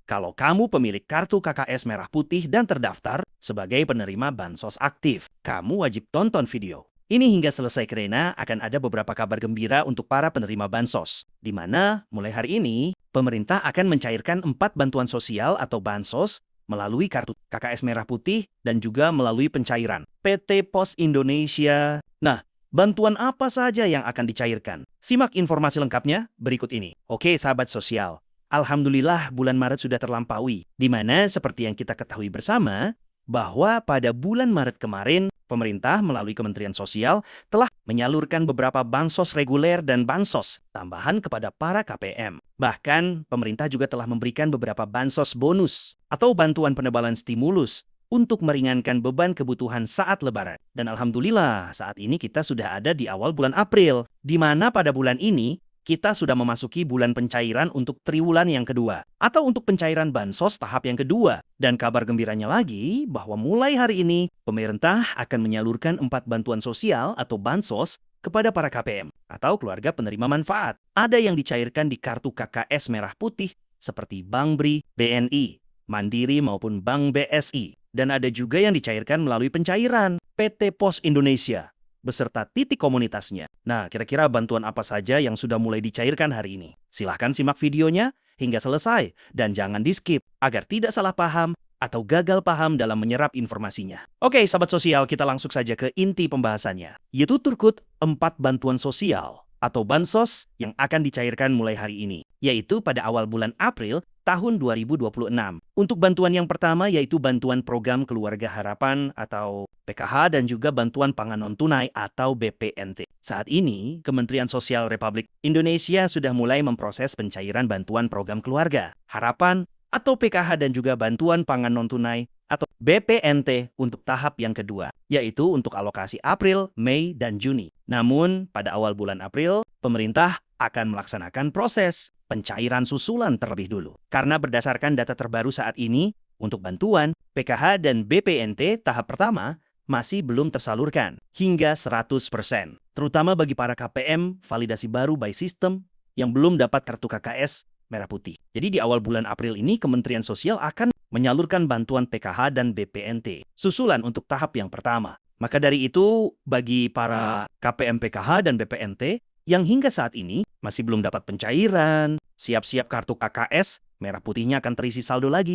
kalau kamu pemilik kartu KKS Merah Putih dan terdaftar sebagai penerima bansos aktif. Kamu wajib tonton video ini hingga selesai karena akan ada beberapa kabar gembira untuk para penerima bansos, di mana mulai hari ini pemerintah akan mencairkan 4 bantuan sosial atau bansos melalui kartu KKS Merah Putih dan juga melalui pencairan PT Pos Indonesia. Nah, bantuan apa saja yang akan dicairkan? Simak informasi lengkapnya berikut ini. Oke, sahabat sosial. Alhamdulillah bulan Maret sudah terlampaui, di mana seperti yang kita ketahui bersama, bahwa pada bulan Maret kemarin, pemerintah melalui Kementerian Sosial telah menyalurkan beberapa bansos reguler dan bansos tambahan kepada para KPM. Bahkan, pemerintah juga telah memberikan beberapa bansos bonus atau bantuan penebalan stimulus untuk meringankan beban kebutuhan saat Lebaran. Dan alhamdulillah, saat ini kita sudah ada di awal bulan April, di mana pada bulan ini kita sudah memasuki bulan pencairan untuk triwulan yang kedua, atau untuk pencairan bansos tahap yang kedua. Dan kabar gembiranya lagi, bahwa mulai hari ini, pemerintah akan menyalurkan 4 bantuan sosial atau bansos kepada para KPM, atau keluarga penerima manfaat. Ada yang dicairkan di kartu KKS Merah Putih, seperti Bank BRI, BNI, Mandiri maupun Bank BSI. Dan ada juga yang dicairkan melalui pencairan PT Pos Indonesia beserta titik komunitasnya. Nah, kira-kira bantuan apa saja yang sudah mulai dicairkan hari ini? Silahkan simak videonya hingga selesai dan jangan di-skip agar tidak salah paham atau gagal paham dalam menyerap informasinya. Oke, sahabat sosial, kita langsung saja ke inti pembahasannya, yaitu turkut 4 bantuan sosial atau bansos yang akan dicairkan mulai hari ini, yaitu pada awal bulan April tahun 2026. Untuk bantuan yang pertama yaitu bantuan program Keluarga Harapan atau PKH dan juga bantuan pangan non-tunai atau BPNT. Saat ini, Kementerian Sosial Republik Indonesia sudah mulai memproses pencairan bantuan program Keluarga Harapan atau PKH dan juga bantuan pangan non-tunai atau BPNT untuk tahap yang kedua, yaitu untuk alokasi April, Mei, dan Juni. Namun, pada awal bulan April, pemerintah akan melaksanakan proses pencairan susulan terlebih dulu. Karena berdasarkan data terbaru saat ini, untuk bantuan, PKH dan BPNT tahap pertama masih belum tersalurkan hingga 100%. Terutama bagi para KPM validasi baru by system yang belum dapat kartu KKS Merah Putih. Jadi di awal bulan April ini, Kementerian Sosial akan menyalurkan bantuan PKH dan BPNT susulan untuk tahap yang pertama. Maka dari itu, bagi para KPM PKH dan BPNT yang hingga saat ini masih belum dapat pencairan, siap-siap kartu KKS Merah Putihnya akan terisi saldo lagi.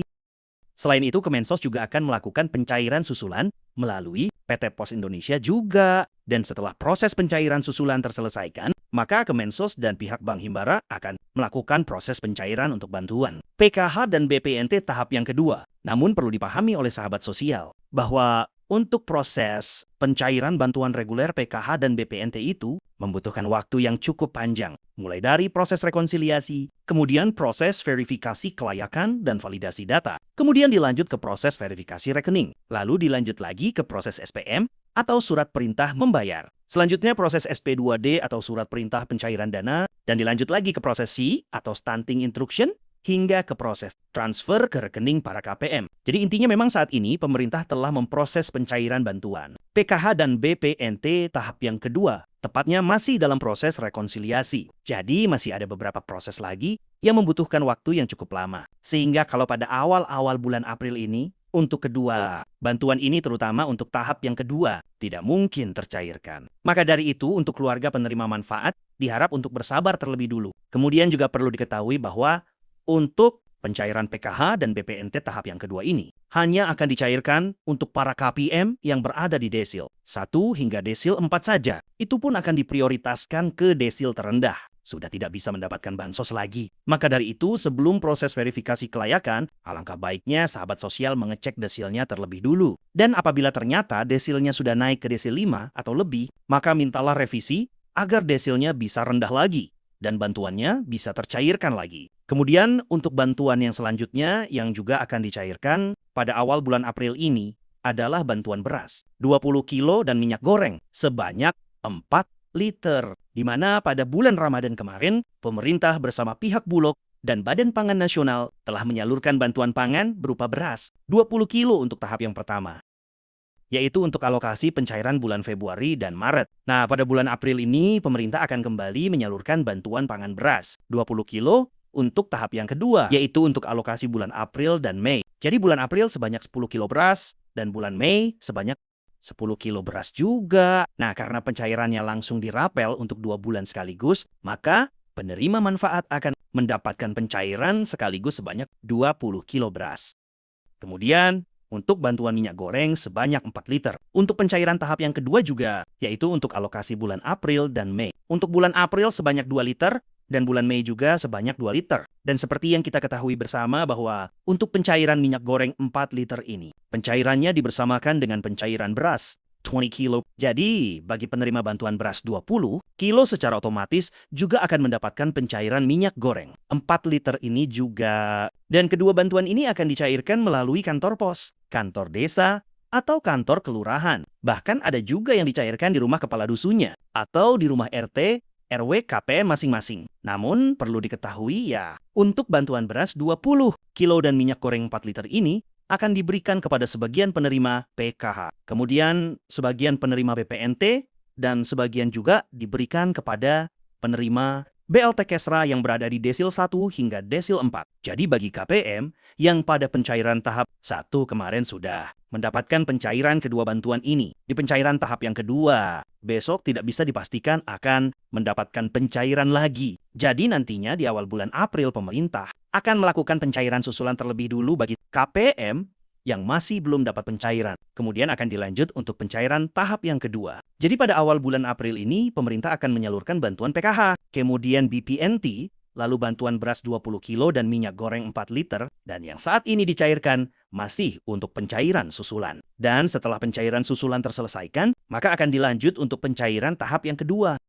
Selain itu, Kemensos juga akan melakukan pencairan susulan melalui PT Pos Indonesia juga. Dan setelah proses pencairan susulan terselesaikan, maka Kemensos dan pihak Bank Himbara akan melakukan proses pencairan untuk bantuan PKH dan BPNT tahap yang kedua. Namun perlu dipahami oleh sahabat sosial bahwa untuk proses pencairan bantuan reguler PKH dan BPNT itu membutuhkan waktu yang cukup panjang. Mulai dari proses rekonsiliasi, kemudian proses verifikasi kelayakan dan validasi data, kemudian dilanjut ke proses verifikasi rekening, lalu dilanjut lagi ke proses SPM atau surat perintah membayar. Selanjutnya proses SP2D atau surat perintah pencairan dana, dan dilanjut lagi ke proses C atau stunting instruction, hingga ke proses transfer ke rekening para KPM. Jadi intinya memang saat ini pemerintah telah memproses pencairan bantuan PKH dan BPNT tahap yang kedua, tepatnya masih dalam proses rekonsiliasi. Jadi masih ada beberapa proses lagi yang membutuhkan waktu yang cukup lama. Sehingga kalau pada awal-awal bulan April ini, untuk kedua bantuan ini terutama untuk tahap yang kedua tidak mungkin tercairkan. Maka dari itu untuk keluarga penerima manfaat diharap untuk bersabar terlebih dulu. Kemudian juga perlu diketahui bahwa untuk pencairan PKH dan BPNT tahap yang kedua ini hanya akan dicairkan untuk para KPM yang berada di desil 1 hingga desil 4 saja. Itu pun akan diprioritaskan ke desil terendah. Sudah tidak bisa mendapatkan bansos lagi. Maka dari itu, sebelum proses verifikasi kelayakan, alangkah baiknya sahabat sosial mengecek desilnya terlebih dulu. Dan apabila ternyata desilnya sudah naik ke desil 5 atau lebih, maka mintalah revisi agar desilnya bisa rendah lagi dan bantuannya bisa tercairkan lagi. Kemudian untuk bantuan yang selanjutnya yang juga akan dicairkan pada awal bulan April ini adalah bantuan beras 20 kilo dan minyak goreng sebanyak 4 liter. Di mana pada bulan Ramadan kemarin, pemerintah bersama pihak Bulog dan Badan Pangan Nasional telah menyalurkan bantuan pangan berupa beras 20 kilo untuk tahap yang pertama, yaitu untuk alokasi pencairan bulan Februari dan Maret. Nah, pada bulan April ini, pemerintah akan kembali menyalurkan bantuan pangan beras 20 kilo untuk tahap yang kedua, yaitu untuk alokasi bulan April dan Mei. Jadi bulan April sebanyak 10 kilo beras, dan bulan Mei sebanyak 10 kilo beras juga. Nah, karena pencairannya langsung dirapel untuk 2 bulan sekaligus, maka penerima manfaat akan mendapatkan pencairan sekaligus sebanyak 20 kilo beras. Kemudian, untuk bantuan minyak goreng sebanyak 4 liter. Untuk pencairan tahap yang kedua juga, yaitu untuk alokasi bulan April dan Mei. Untuk bulan April sebanyak 2 liter, dan bulan Mei juga sebanyak 2 liter. Dan seperti yang kita ketahui bersama bahwa untuk pencairan minyak goreng 4 liter ini, pencairannya dibersamakan dengan pencairan beras 20 kilo. Jadi, bagi penerima bantuan beras 20 kilo secara otomatis juga akan mendapatkan pencairan minyak goreng 4 liter ini juga. Dan kedua bantuan ini akan dicairkan melalui kantor pos, kantor desa, atau kantor kelurahan. Bahkan ada juga yang dicairkan di rumah kepala dusunnya, atau di rumah RT, RW, KPM masing-masing. Namun, perlu diketahui ya, untuk bantuan beras 20 kilo dan minyak goreng 4 liter ini akan diberikan kepada sebagian penerima PKH. Kemudian, sebagian penerima BPNT, dan sebagian juga diberikan kepada penerima BLT Kesra yang berada di desil 1 hingga desil 4. Jadi bagi KPM yang pada pencairan tahap 1 kemarin sudah mendapatkan pencairan kedua bantuan ini, di pencairan tahap yang kedua, besok tidak bisa dipastikan akan mendapatkan pencairan lagi. Jadi nantinya di awal bulan April pemerintah akan melakukan pencairan susulan terlebih dulu bagi KPM yang masih belum dapat pencairan. Kemudian akan dilanjut untuk pencairan tahap yang kedua. Jadi pada awal bulan April ini, pemerintah akan menyalurkan bantuan PKH, kemudian BPNT, lalu bantuan beras 20 kilo dan minyak goreng 4 liter, dan yang saat ini dicairkan masih untuk pencairan susulan. Dan setelah pencairan susulan terselesaikan, maka akan dilanjut untuk pencairan tahap yang kedua.